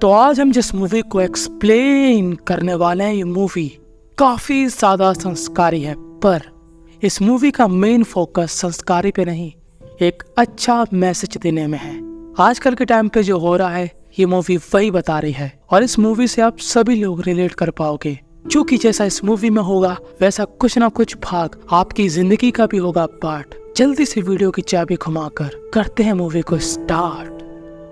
तो आज हम जिस मूवी को एक्सप्लेन करने वाले हैं, ये मूवी काफी ज्यादा संस्कारी है, पर इस मूवी का मेन फोकस संस्कारी पे नहीं, एक अच्छा मैसेज देने में है। आजकल के टाइम पे जो हो रहा है ये मूवी वही बता रही है, और इस मूवी से आप सभी लोग रिलेट कर पाओगे, क्योंकि जैसा इस मूवी में होगा वैसा कुछ ना कुछ भाग आपकी जिंदगी का भी होगा पार्ट। जल्दी से वीडियो की चाबी घुमाकर करते हैं मूवी को स्टार्ट।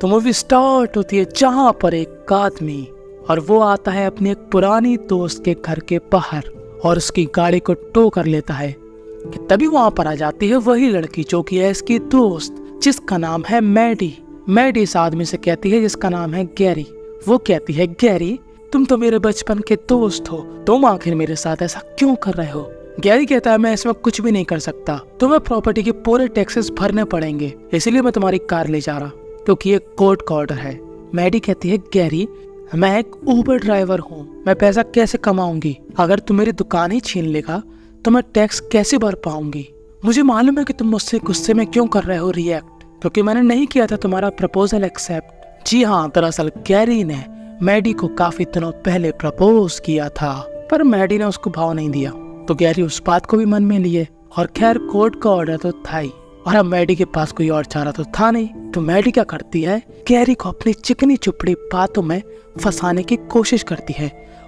तो मूवी स्टार्ट होती है जहाँ पर एक आदमी और वो आता है अपने एक पुरानी दोस्त के घर के बाहर और उसकी गाड़ी को टो कर लेता है कि तभी वहाँ पर आ जाती है वही लड़की जो कि है इसकी दोस्त, जिसका नाम है मैडी। मैडी इस आदमी से कहती है जिसका नाम है गैरी। वो कहती है, गैरी तुम तो मेरे बचपन के दोस्त हो, तुम आखिर मेरे साथ ऐसा क्यों कर रहे हो? गैरी कहता है मैं इसमें कुछ भी नहीं कर सकता, तुम्हें प्रॉपर्टी के पूरे टैक्सेस भरने पड़ेंगे, इसलिए मैं तुम्हारी कार ले जा रहा क्योंकि ये कोर्ट का ऑर्डर है। मैडी कहती है, गैरी मैं एक ऊबर ड्राइवर हूँ, मैं पैसा कैसे कमाऊंगी? अगर तू मेरी दुकान ही छीन लेगा तो मैं टैक्स कैसे भर पाऊंगी? मुझे मालूम है कि तुम मुझसे गुस्से में क्यों कर रहे हो रिएक्ट, क्योंकि मैंने नहीं किया था तुम्हारा प्रपोजल एक्सेप्ट। जी हाँ, दरअसल गैरी ने मैडी को काफी दिनों पहले प्रपोज किया था, पर मैडी ने उसको भाव नहीं दिया, तो गैरी उस बात को भी मन में लिए। और खैर कोर्ट का ऑर्डर तो था ही, और अब मैडी के पास कोई और चारा तो था नहीं, तो मैडी क्या करती है, गैरी को अपनी चिकनी चुपड़ी बातों में फंसाने की कोशिश करती है।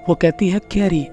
वो कहती है, गैरी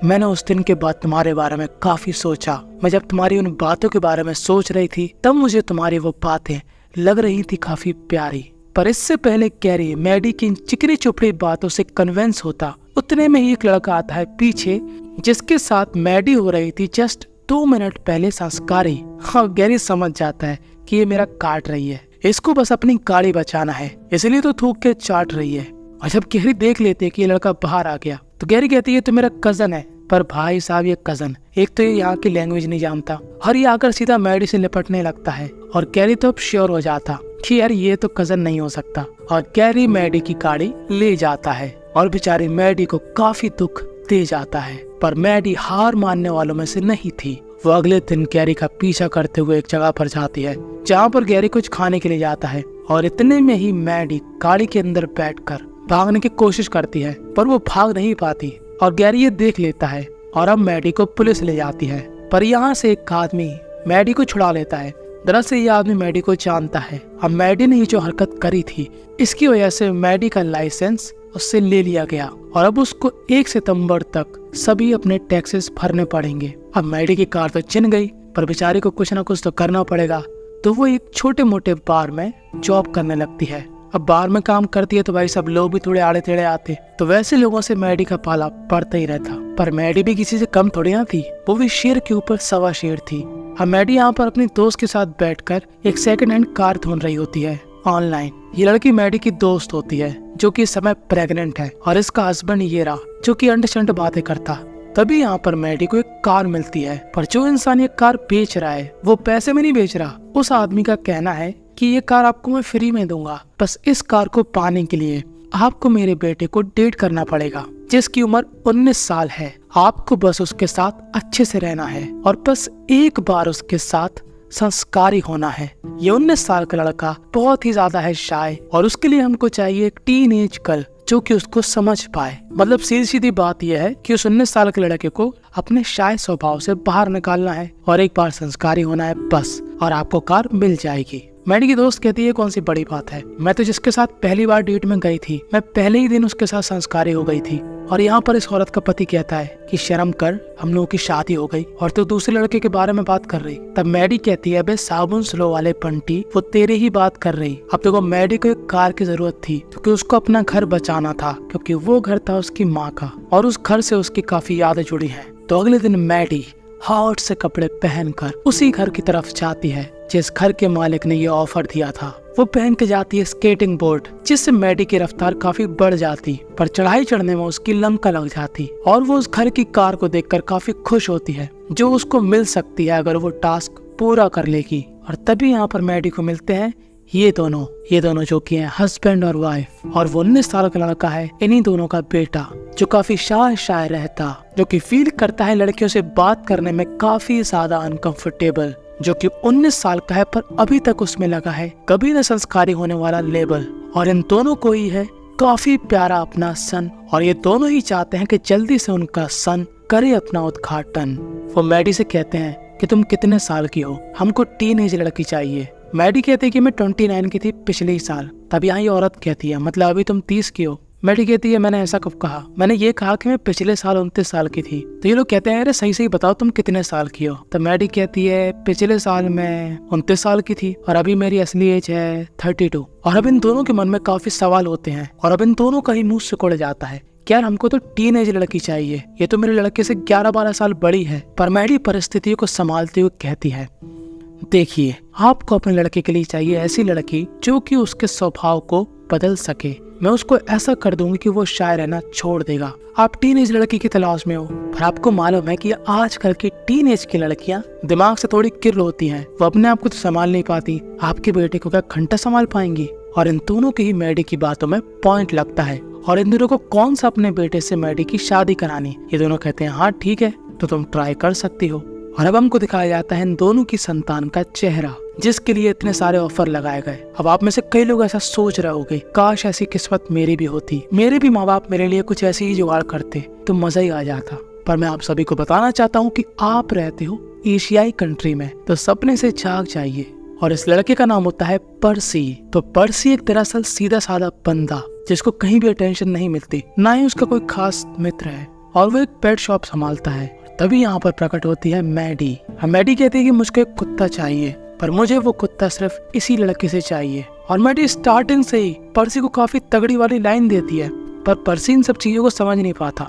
मैंने उस दिन के बाद तुम्हारे बारे में काफी सोचा, मैं जब तुम्हारी उन बातों के बारे में सोच रही थी तब मुझे तुम्हारी वो बातें लग रही थी काफी प्यारी। पर इससे पहले गैरी मैडी की इन चिकनी चुपड़ी बातों से कन्विंस होता, उतने में ही एक लड़का आता है पीछे, जिसके साथ मैडी हो रही थी जस्ट 2 मिनट पहले संस्कारी। हाँ, गैरी समझ जाता है कि ये मेरा काट रही है, इसको बस अपनी गाड़ी बचाना है, इसलिए तो थूक के चाट रही है। और जब गैरी देख लेते है कि ये लड़का बाहर आ गया तो गैरी कहती है तो मेरा कजन है। पर भाई साहब, ये कजन एक तो ये यहाँ की लैंग्वेज नहीं जानता और ये आकर सीधा मैडी से लिपटने लगता है, और गैरी तो अब श्योर हो जाता कि यार ये तो कजन नहीं हो सकता, और गैरी मैडी की गाड़ी ले जाता है और बेचारी मैडी को काफी दुख दे जाता है। पर मैडी हार मानने वालों में से नहीं थी। वो अगले दिन गैरी का पीछा करते हुए एक जगह पर जाती है जहाँ पर गैरी कुछ खाने के लिए जाता है, और इतने में ही मैडी गाड़ी के अंदर बैठकर भागने की कोशिश करती है, पर वो भाग नहीं पाती और गैरी ये देख लेता है और अब मैडी को पुलिस ले जाती है। पर यहाँ से एक आदमी मैडी को छुड़ा लेता है। दरअसल ये आदमी मैडी को जानता है, अब मैडी ने जो हरकत करी थी इसकी वजह से मैडी का लाइसेंस उससे ले लिया गया, और अब उसको 1 सितंबर तक सभी अपने टैक्सेस भरने पड़ेंगे। अब मैडी की कार तो छिन गई, पर बेचारी को कुछ ना कुछ तो करना पड़ेगा, तो वो एक छोटे मोटे बार में जॉब करने लगती है। अब बार में काम करती है तो भाई सब लोग भी थोड़े आड़े टेढ़े आते, तो वैसे लोगों से मैडी का पाला पड़ता ही रहता। पर मैडी भी किसी से कम थोड़ी ना थी, वो भी शेर के ऊपर सवा शेर थी। अब मैडी यहाँ पर अपनी दोस्त के साथ बैठकर एक सेकंड हैंड कार ढूंढ रही होती है ऑनलाइन। ये लड़की मैडी की दोस्त होती है जो कि इस समय प्रेग्नेंट है, और इसका हस्बैंड ये रहा जो कि अंट शंट बातें करता। तभी यहाँ पर मैडी को एक कार मिलती है, पर जो इंसान ये कार बेच रहा है वो पैसे में नहीं बेच रहा। उस आदमी का कहना है कि ये कार आपको मैं फ्री में दूंगा, बस इस कार को पाने के लिए आपको मेरे बेटे को डेट करना पड़ेगा, जिसकी उम्र 19 साल है। आपको बस उसके साथ अच्छे से रहना है और बस एक बार उसके साथ संस्कारी होना है। ये 19 साल का लड़का बहुत ही ज्यादा है शाय, और उसके लिए हमको चाहिए एक टीनेज गर्ल जो कि उसको समझ पाए। मतलब सीधी सीधी बात यह है कि उस 19 साल के लड़के को अपने शाय स्वभाव से बाहर निकालना है और एक बार संस्कारी होना है बस, और आपको कार मिल जाएगी। मैडी की दोस्त कहती है कौन सी बड़ी बात है, मैं तो जिसके साथ पहली बार डेट में गई थी मैं पहले ही दिन उसके साथ संस्कारी हो गई थी। और यहाँ पर इस औरत का पति कहता है कि शर्म कर, हम लोगों की शादी हो गई और तो दूसरे लड़के के बारे में बात कर रही। तब मैडी कहती है, बे साबुन स्लो वाले पंटी, वो तेरे ही बात कर रही। अब देखो मैडी को एक कार की जरूरत थी क्योंकि उसको अपना घर बचाना था, क्योंकि वो घर था उसकी माँ का और उस घर से उसकी काफी यादें जुड़ी है। तो अगले दिन मैडी हॉट से कपड़े पहनकर उसी घर की तरफ जाती है जिस घर के मालिक ने ये ऑफर दिया था। वो पहन के जाती है स्केटिंग बोर्ड, जिससे मैडी की रफ्तार काफी बढ़ जाती, पर चढ़ाई चढ़ने में उसकी लंका लग जाती, और वो उस घर की कार को देखकर काफी खुश होती है जो उसको मिल सकती है अगर वो टास्क पूरा कर लेगी। और तभी यहाँ पर मैडी को मिलते हैं ये दोनों जो कि हैं हस्बैंड और वाइफ, और वो 19 साल का लड़का है इन्हीं दोनों का बेटा जो काफी शाय रहता, जो कि फील करता है लड़कियों से बात करने में काफी ज्यादा अनकंफर्टेबल, जो कि 19 साल का है पर अभी तक उसमें लगा है कभी न संस्कारी होने वाला लेबल। और इन दोनों को ही है काफी प्यारा अपना सन, और ये दोनों ही चाहते हैं कि जल्दी से उनका सन करे अपना उद्घाटन। वो मैडी से कहते हैं कि तुम कितने साल की हो, हमको टीनेज लड़की चाहिए। मैडी कहती है कि मैं 29 की थी पिछले ही साल। तब यहाँ ये औरत कहती है मतलब अभी तुम 30 की हो। मैडी कहती है मैंने ऐसा कब कहा, मैंने ये कहा कि मैं पिछले साल 29 साल की थी। तो ये लोग कहते हैं अरे सही सही बताओ तुम कितने साल की हो। तो मैडी कहती है पिछले साल मैं 29 साल की थी और अभी मेरी असली एज है 32। और अब इन दोनों के मन में काफी सवाल होते हैं और अब इन दोनों का ही मुंह सिकुड़ जाता है। यार हमको तो टीनेज लड़की चाहिए, ये तो मेरे लड़के से 11-12 साल बड़ी है। पर मैडी परिस्थितियों को संभालते हुए कहती है देखिए आपको अपने लड़के के लिए चाहिए ऐसी लड़की जो कि उसके स्वभाव को बदल सके। मैं उसको ऐसा कर दूंगी कि वो शायर रहना छोड़ देगा। आप टीनेज लड़की की तलाश में हो, पर आपको मालूम है कि आजकल की टीनेज की लड़कियां दिमाग से थोड़ी किर होती हैं, वो अपने आप को तो संभाल नहीं पाती, आपके बेटे को क्या घंटा संभाल पाएंगी। और इन दोनों की ही मैडी की बातों में पॉइंट लगता है और इन दोनों को कौन सा अपने बेटे से मैडी की शादी करानी। ये दोनों कहते हैं हाँ ठीक है तो तुम ट्राई कर सकती हो। और अब हमको दिखाया जाता है इन दोनों की संतान का चेहरा जिसके लिए इतने सारे ऑफर लगाए गए। अब आप में से कई लोग ऐसा सोच रहे होंगे काश ऐसी किस्मत मेरी भी होती, मेरे भी माँ बाप मेरे लिए कुछ ऐसी ही जुगाड़ करते तो मजा ही आ जाता। पर मैं आप सभी को बताना चाहता हूँ कि आप रहते हो एशियाई कंट्री में तो सपने से जाग जाइए। और इस लड़के का नाम होता है पर्सी। तो पर्सी एक दरअसल सीधा साधा बंदा जिसको कहीं भी अटेंशन नहीं मिलती, ना ही उसका कोई खास मित्र है और वो एक पेट शॉप संभालता है। तभी यहाँ पर प्रकट होती है मैडी। मैडी कहती है कि मुझको एक कुत्ता चाहिए, पर मुझे वो कुत्ता सिर्फ इसी लड़के से चाहिए। और मैडी स्टार्टिंग से ही पर्सी को काफी तगड़ी वाली लाइन देती है, पर पर्सी इन सब चीजों को समझ नहीं पाता।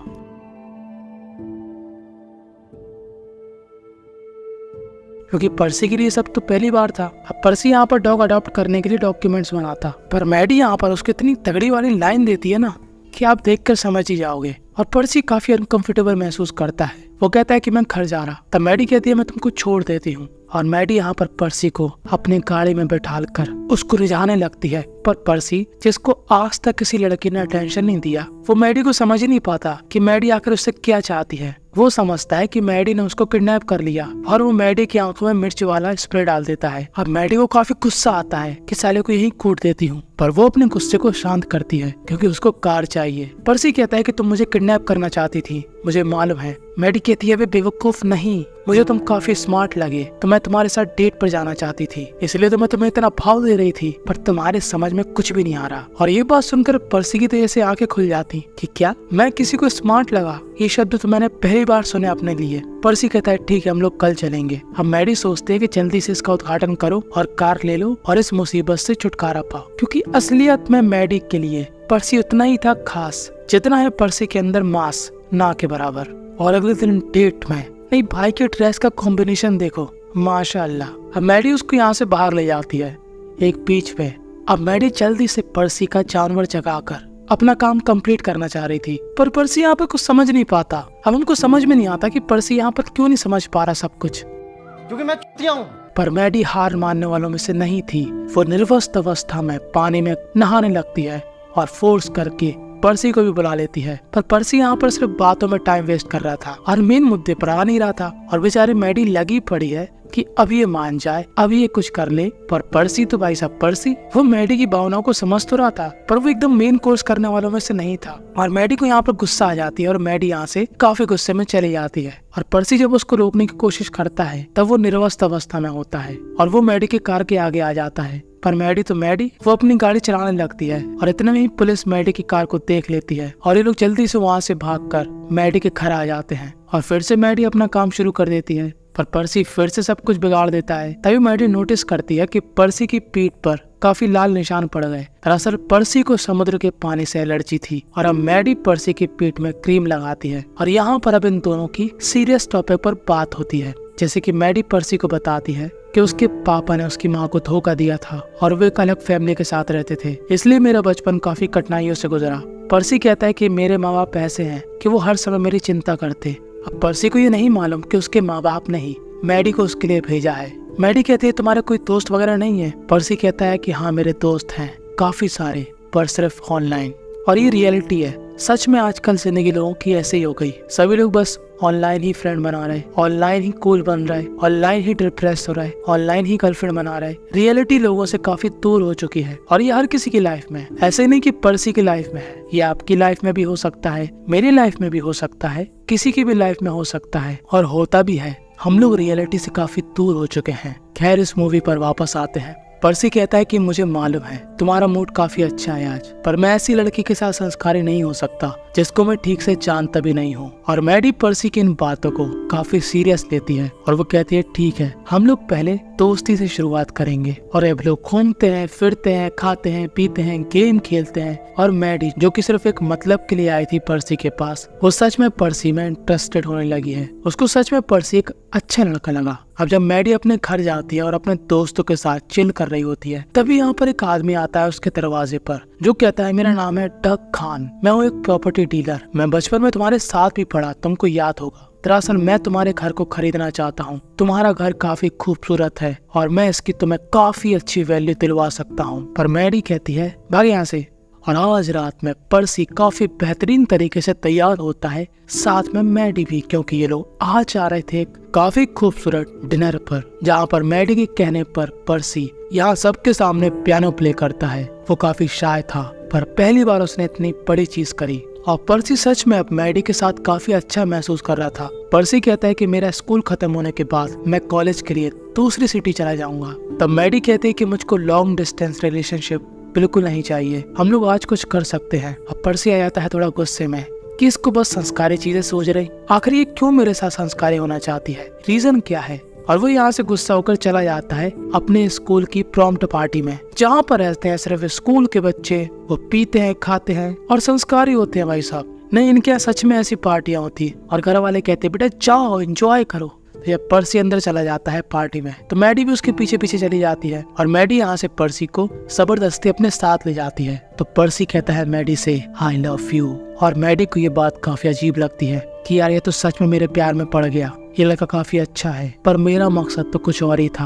क्योंकि पर्सी के लिए सब तो पहली बार था। अब पर्सी यहाँ पर डॉग अडॉप्ट करने के लिए डॉक्यूमेंट्स बनाता, पर मैडी यहाँ पर उसको इतनी तगड़ी वाली लाइन देती है ना कि आप देखकर समझ ही जाओगे। और पर्सी काफी अनकंफर्टेबल महसूस करता है। वो कहता है कि मैं घर जा रहा। तब मैडी कहती है मैं तुमको छोड़ देती हूँ। और मैडी यहाँ पर पर्सी को अपने गाड़ी में बैठाकर उसको रिझाने लगती है। पर पर्सी जिसको आज तक किसी लड़की ने अटेंशन नहीं दिया, वो मैडी को समझ ही नहीं पाता कि मैडी आकर उससे क्या चाहती है। वो समझता है कि मैडी ने उसको किडनैप कर लिया और वो मैडी की आंखों में मिर्च वाला स्प्रे डाल देता है। अब मैडी को काफी गुस्सा आता है कि साले को यहीं कूट देती हूँ, पर वो अपने गुस्से को शांत करती है क्योंकि उसको कार चाहिए। पर्सी कहता है कि तुम मुझे किडनैप करना चाहती थी, मुझे मालूम है। मैडी कहती है वे बेवकूफ नहीं, मुझे तुम काफी स्मार्ट लगे तो मैं तुम्हारे साथ डेट पर जाना चाहती थी, इसलिए तो मैं तुम्हें इतना भाव दे रही थी, पर तुम्हारे समझ में कुछ भी नहीं आ रहा। और ये बात सुनकर पर्सी की तो ऐसे आंखें खुल जाती कि क्या मैं किसी को स्मार्ट लगा, ये शब्द तो मैंने पहली बार सुने अपने लिए। पर्सी कहता है ठीक है हम लोग कल चलेंगे। अब मैडी सोचते है कि जल्दी से इसका उद्घाटन करो और कार ले लो और इस मुसीबत से छुटकारा पाओ, क्योंकि असलियत में मैडी के लिए पर्सी उतना ही था खास जितना है पर्सी के अंदर मांस ना के बराबर। और अगले दिन डेट में नहीं भाई के ड्रेस का कॉम्बिनेशन देखो माशाअल्लाह। अब मैडी उसको यहाँ से बाहर ले जाती है एक बीच पे। अब मैडी जल्दी से पर्सी का जानवर जगाकर अपना काम कंप्लीट करना चाह रही थी, पर पर्सी यहाँ पर कुछ समझ नहीं पाता। अब हमको समझ में नहीं आता कि पर्सी यहाँ पर क्यों नहीं समझ पा रहा सब कुछ, क्योंकि मैं चुतिया हूँ। पर मैडी हार मानने वालों में से नहीं थी। वो निर्वस्त अवस्था में पानी में नहाने लगती है और फोर्स करके पर्सी को भी बुला लेती है। पर पर्सी यहाँ पर सिर्फ बातों में टाइम वेस्ट कर रहा था और मेन मुद्दे पर आ नहीं रहा था। और बेचारी मैडी लगी पड़ी है कि अब ये मान जाए, अब ये कुछ कर ले। पर पर्सी तो भाई साहब पर्सी वो मैडी की भावनाओं को समझ तो रहा था, पर वो एकदम मेन कोर्स करने वालों में से नहीं था। और मैडी को यहाँ पर गुस्सा आ जाती है और मैडी यहाँ से काफी गुस्से में चली जाती है। और पर्सी जब उसको रोकने की कोशिश करता है तब वो निर्वस्त अवस्था में होता है और वो मैडी के कार के आगे आ जाता है। पर मैडी वो अपनी गाड़ी चलाने लगती है और इतने में ही पुलिस मैडी की कार को देख लेती है और ये लोग जल्दी से वहाँ से भागकर मैडी के घर आ जाते हैं। और फिर से मैडी अपना काम शुरू कर देती है, पर पर्सी फिर से सब कुछ बिगाड़ देता है। तभी मैडी नोटिस करती है कि पर्सी की पीठ पर काफी लाल निशान पड़ गए। दरअसल पर्सी को समुद्र के पानी से एलर्जी थी और अब मैडी पर्सी की पीठ में क्रीम लगाती है। और यहाँ पर अब इन दोनों की सीरियस टॉपिक पर बात होती है, जैसे कि मैडी पर्सी को बताती है कि उसके पापा ने उसकी माँ को धोखा दिया था और वे एक अलग फैमिली के साथ रहते थे, इसलिए मेरा बचपन काफी कठिनाइयों से गुजरा। पर्सी कहता है कि मेरे माँ बाप ऐसे हैं कि वो हर समय मेरी चिंता करते। अब पर्सी को ये नहीं मालूम कि उसके माँ बाप ने ही मैडी को उसके लिए भेजा है। मैडी कहती है तुम्हारे कोई दोस्त वगैरह नहीं है? पर्सी कहता है कि हाँ मेरे दोस्त हैं काफी सारे, पर सिर्फ ऑनलाइन। और ये रियलिटी है, सच में आजकल जिंदगी लोगों की ऐसे ही हो गई। सभी लोग बस ऑनलाइन ही फ्रेंड बना रहा है, ऑनलाइन ही कूल बन रहा है, ऑनलाइन ही डिप्रेस हो रहा है, ऑनलाइन ही गर्लफ्रेंड बना रहा है। रियलिटी लोगों से काफी दूर हो चुकी है और ये हर किसी की लाइफ में है। ऐसे नहीं कि पर्सी की लाइफ में है, ये आपकी लाइफ में भी हो सकता है, मेरी लाइफ में भी हो सकता है, किसी की भी लाइफ में हो सकता है और होता भी है। हम लोग रियलिटी से काफी दूर हो चुके हैं। खैर, इस मूवी पर वापस आते हैं। पर्सी कहता है कि मुझे मालूम है तुम्हारा मूड काफी अच्छा है आज, पर मैं ऐसी लड़की के साथ संस्कारी नहीं हो सकता जिसको मैं ठीक से जानता भी नहीं हूँ। और मैडी पर्सी की इन बातों को काफी सीरियस लेती है और वो कहती है ठीक है, हम लोग पहले दोस्ती से शुरुआत करेंगे। और अब लोग घूमते हैं, फिरते हैं, खाते हैं, पीते हैं, गेम खेलते हैं। और मैडी जो कि सिर्फ एक मतलब के लिए आई थी पर्सी के पास, वो सच में पर्सी में इंटरेस्टेड होने लगी है। उसको सच में पर्सी एक अच्छा लड़का लगा। अब जब मैडी अपने घर जाती है और अपने दोस्तों के साथ चिल कर रही होती है, तभी यहाँ पर एक आदमी आता है उसके दरवाजे पर, जो कहता है मेरा नाम है डग खान, मैं हूँ एक प्रॉपर्टी डीलर, मैं बचपन में तुम्हारे साथ भी पढ़ा, तुमको याद होगा। दरअसल मैं तुम्हारे घर को खरीदना चाहता हूँ, तुम्हारा घर काफी खूबसूरत है और मैं इसकी तुम्हें काफी अच्छी वैल्यू दिलवा सकता हूँ। पर मैडी कहती है भाग यहाँ से। और आज रात में पर्सी काफी बेहतरीन तरीके से तैयार होता है, साथ में मैडी भी, क्योंकि ये लोग आज आ रहे थे एक काफी खूबसूरत डिनर पर, जहाँ पर मैडी के कहने पर पर्सी यहाँ सबके सामने पियानो प्ले करता है। वो काफी शाय था, पर पहली बार उसने इतनी बड़ी चीज करी और पर्सी सच में अब मैडी के साथ काफी अच्छा महसूस कर रहा था। पर्सी कहता है कि मेरा स्कूल खत्म होने के बाद मैं कॉलेज के लिए दूसरी सिटी चला जाऊंगा। तब मैडी कहती है कि मुझको लॉन्ग डिस्टेंस रिलेशनशिप बिल्कुल नहीं चाहिए, हम लोग आज कुछ कर सकते हैं। अब पर्सी आ जाता है थोड़ा गुस्से में कि इसको बस संस्कारी चीजें सोच रही, आखिर ये क्यों मेरे साथ संस्कारी होना चाहती है, रीजन क्या है। और वो यहाँ से गुस्सा होकर चला जाता है अपने स्कूल की प्रॉम्प्ट पार्टी में, जहाँ पर रहते हैं सिर्फ स्कूल के बच्चे। वो पीते हैं, खाते हैं और संस्कारी होते हैं भाई साहब। नहीं, इनके यहाँ सच में ऐसी पार्टियां होती और घर वाले कहते हैं बेटा जाओ एंजॉय करो। तो जब पर्सी अंदर चला जाता है पार्टी में, तो मैडी भी उसके पीछे पीछे चली जाती है और मैडी यहाँ से पर्सी को जबरदस्ती अपने साथ ले जाती है। तो पर्सी कहता है मैडी से आई लव यू। और मैडी को ये बात काफी अजीब लगती है कि यार ये तो सच में मेरे प्यार में पड़ गया, ये लड़का काफी अच्छा है, पर मेरा मकसद तो कुछ और ही था।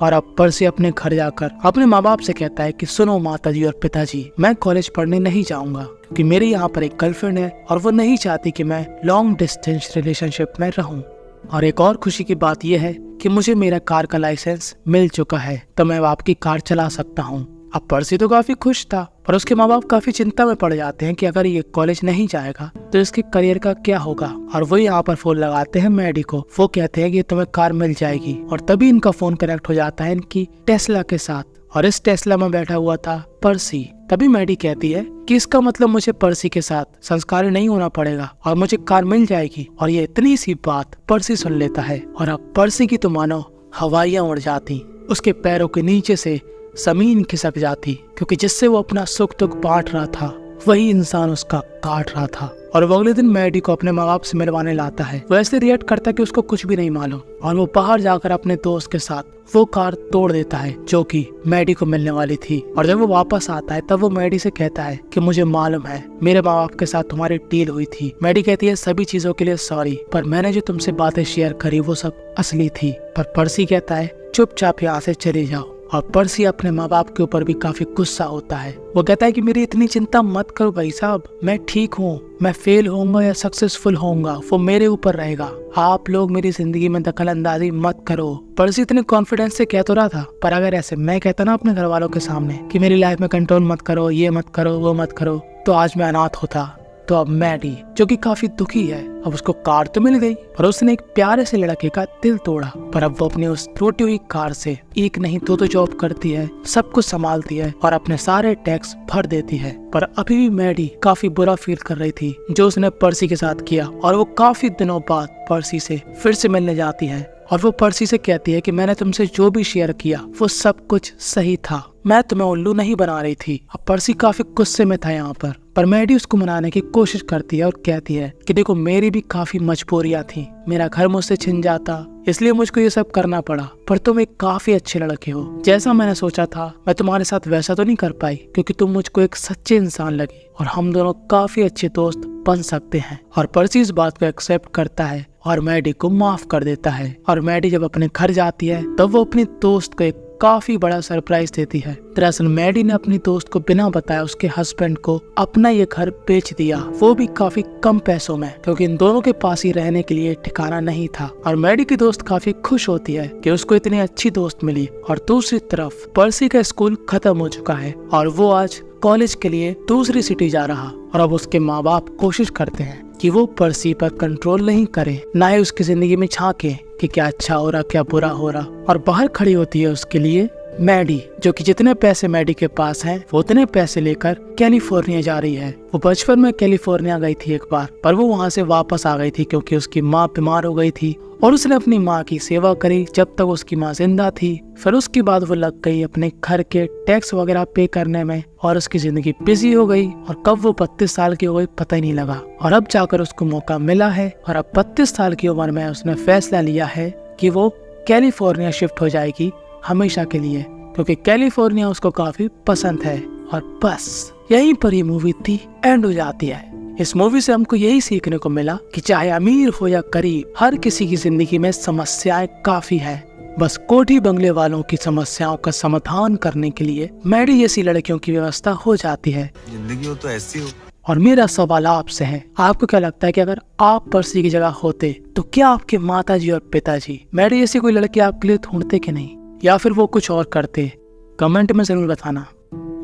और अब पर्सी अपने घर जाकर अपने माँ बाप से कहता है कि सुनो माताजी और पिताजी, मैं कॉलेज पढ़ने नहीं जाऊंगा क्योंकि मेरे यहाँ पर एक गर्लफ्रेंड है और वो नहीं चाहती कि मैं लॉन्ग डिस्टेंस रिलेशनशिप में रहूं। और एक और खुशी की बात यह है कि मुझे मेरा कार का लाइसेंस मिल चुका है, तो मैं आपकी कार चला सकता हूँ। अब पर्सी तो काफी खुश था, पर उसके माँ बाप काफी चिंता में पड़ जाते हैं कि अगर ये कॉलेज नहीं जाएगा तो इसके करियर का क्या होगा। और वो यहाँ पर फोन लगाते हैं मैडी को, वो कहते हैं कि तुम्हें कार मिल जाएगी। और तभी इनका फोन कनेक्ट हो जाता है इनकी टेस्ला के साथ, और इस टेस्ला में बैठा हुआ था पर्सी। तभी मैडी कहती है कि इसका मतलब मुझे पर्सी के साथ संस्कारी नहीं होना पड़ेगा और मुझे कार मिल जाएगी। और ये इतनी सी बात पर्सी सुन लेता है और अब पर्सी की तो मानो हवाइयां उड़ जाती, उसके पैरों के नीचे से जमीन खिसक जाती, क्योंकि जिससे वो अपना सुख दुख बांट रहा था वही इंसान उसका काट रहा था। और वो अगले दिन मैडी को अपने माँ बाप से मिलवाने लाता है। वो ऐसे रिएक्ट करता है कि उसको कुछ भी नहीं मालूम, और वो बाहर जाकर अपने दोस्त के साथ वो कार तोड़ देता है जो कि मैडी को मिलने वाली थी। और जब वो वापस आता है तब वो मैडी से कहता है कि मुझे मालूम है मेरे माँ बाप के साथ तुम्हारी डील हुई थी। मैडी कहती है सभी चीजों के लिए सॉरी, पर मैंने जो तुमसे बातें शेयर करी वो सब असली थी। पर पर्सी कहता है चुपचाप यहाँ से चले जाओ। और पर्सी अपने माँ बाप के ऊपर भी काफी गुस्सा होता है। वो कहता है कि मेरी इतनी चिंता मत करो भाई साहब, मैं ठीक हूँ, मैं फेल होऊंगा या सक्सेसफुल होऊंगा वो मेरे ऊपर रहेगा, आप लोग मेरी जिंदगी में दखल अंदाजी मत करो। पर्सी इतने कॉन्फिडेंस से कह तो रहा था, पर अगर ऐसे मैं कहता ना अपने घर वालों के सामने कि मेरी लाइफ में कंट्रोल मत करो, ये मत करो, वो मत करो, तो आज मैं अनाथ होता। तो अब मैडी जो कि काफी दुखी है, अब उसको कार तो मिल गई पर उसने एक प्यारे से लड़के का दिल तोड़ा। पर अब वो अपनी उस टूटी हुई कार से एक नहीं दो जॉब करती है, सब कुछ संभालती है और अपने सारे टैक्स भर देती है। पर अभी भी मैडी काफी बुरा फील कर रही थी जो उसने पर्सी के साथ किया, और वो काफी दिनों बाद पर्सी से फिर से मिलने जाती है। और वो पर्सी से कहती है कि मैंने तुमसे जो भी शेयर किया वो सब कुछ सही था, मैं तुम्हें उल्लू नहीं बना रही थी। अब पर्सी काफी गुस्से में था यहाँ पर मैडी उसको मनाने की कोशिश करती है और कहती है कि देखो मेरी भी काफी मजबूरियां थी, मेरा घर मुझसे छिन जाता इसलिए मुझको ये सब करना पड़ा, पर तुम एक काफी अच्छे लड़के हो, जैसा मैंने सोचा था मैं तुम्हारे साथ वैसा तो नहीं कर पाई क्योंकि तुम मुझको एक सच्चे इंसान लगे और हम दोनों काफी अच्छे दोस्त बन सकते हैं। और पर्सी इस बात को एक्सेप्ट करता है और मैडी को माफ कर देता है। और मैडी जब अपने घर जाती है तब वो अपने दोस्त को एक काफी बड़ा सरप्राइज देती है। दरअसल मैडी ने अपनी दोस्त को बिना बताए उसके हस्बैंड को अपना ये घर बेच दिया, वो भी काफी कम पैसों में, क्योंकि इन दोनों के पास ही रहने के लिए ठिकाना नहीं था। और मैडी की दोस्त काफी खुश होती है कि उसको इतनी अच्छी दोस्त मिली। और दूसरी तरफ पर्सी का स्कूल खत्म हो चुका है और वो आज कॉलेज के लिए दूसरी सिटी जा रहा। और अब उसके माँ बाप कोशिश करते हैं कि वो पर्सी पर कंट्रोल नहीं करे, ना ही उसकी जिंदगी में झांके कि क्या अच्छा हो रहा क्या बुरा हो रहा। और बाहर खड़ी होती है उसके लिए मैडी, जो कि जितने पैसे मैडी के पास हैं वो उतने पैसे लेकर कैलिफोर्निया जा रही है। वो बचपन में कैलिफोर्निया गई थी एक बार, पर वो वहाँ से वापस आ गई थी क्योंकि उसकी माँ बीमार हो गई थी और उसने अपनी माँ की सेवा करी जब तक उसकी माँ जिंदा थी। फिर उसके बाद वो लग गई अपने घर के टैक्स वगैरह पे करने में और उसकी जिंदगी बिजी हो गई। और कब वो 32 साल की हो गई पता ही नहीं लगा। और अब जाकर उसको मौका मिला है और अब 32 साल की उम्र में उसने फैसला लिया है कि वो कैलिफोर्निया शिफ्ट हो जाएगी हमेशा के लिए, क्योंकि कैलिफोर्निया उसको काफी पसंद है। और बस यहीं पर ये मूवी थी एंड हो जाती है। इस मूवी से हमको यही सीखने को मिला कि चाहे अमीर हो या गरीब, हर किसी की जिंदगी में समस्याएं काफी है। बस कोठी बंगले वालों की समस्याओं का समाधान करने के लिए मैडी जैसी लड़कियों की व्यवस्था हो जाती है। जिंदगी हो तो ऐसी हो। और मेरा सवाल आपसे है, आपको क्या लगता है कि अगर आप पर्सी की जगह होते तो क्या आपके माताजी और पिताजी मैडी जैसी कोई लड़की आपके लिए ढूंढते कि नहीं, या फिर वो कुछ और करते? कमेंट में जरूर बताना।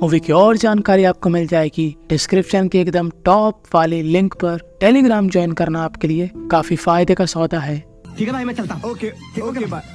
मूवी की और जानकारी आपको मिल जाएगी डिस्क्रिप्शन के एकदम टॉप वाले लिंक पर। टेलीग्राम ज्वाइन करना आपके लिए काफी फायदे का सौदा है। ठीक है भाई, मैं चलता हूँ। Okay bye.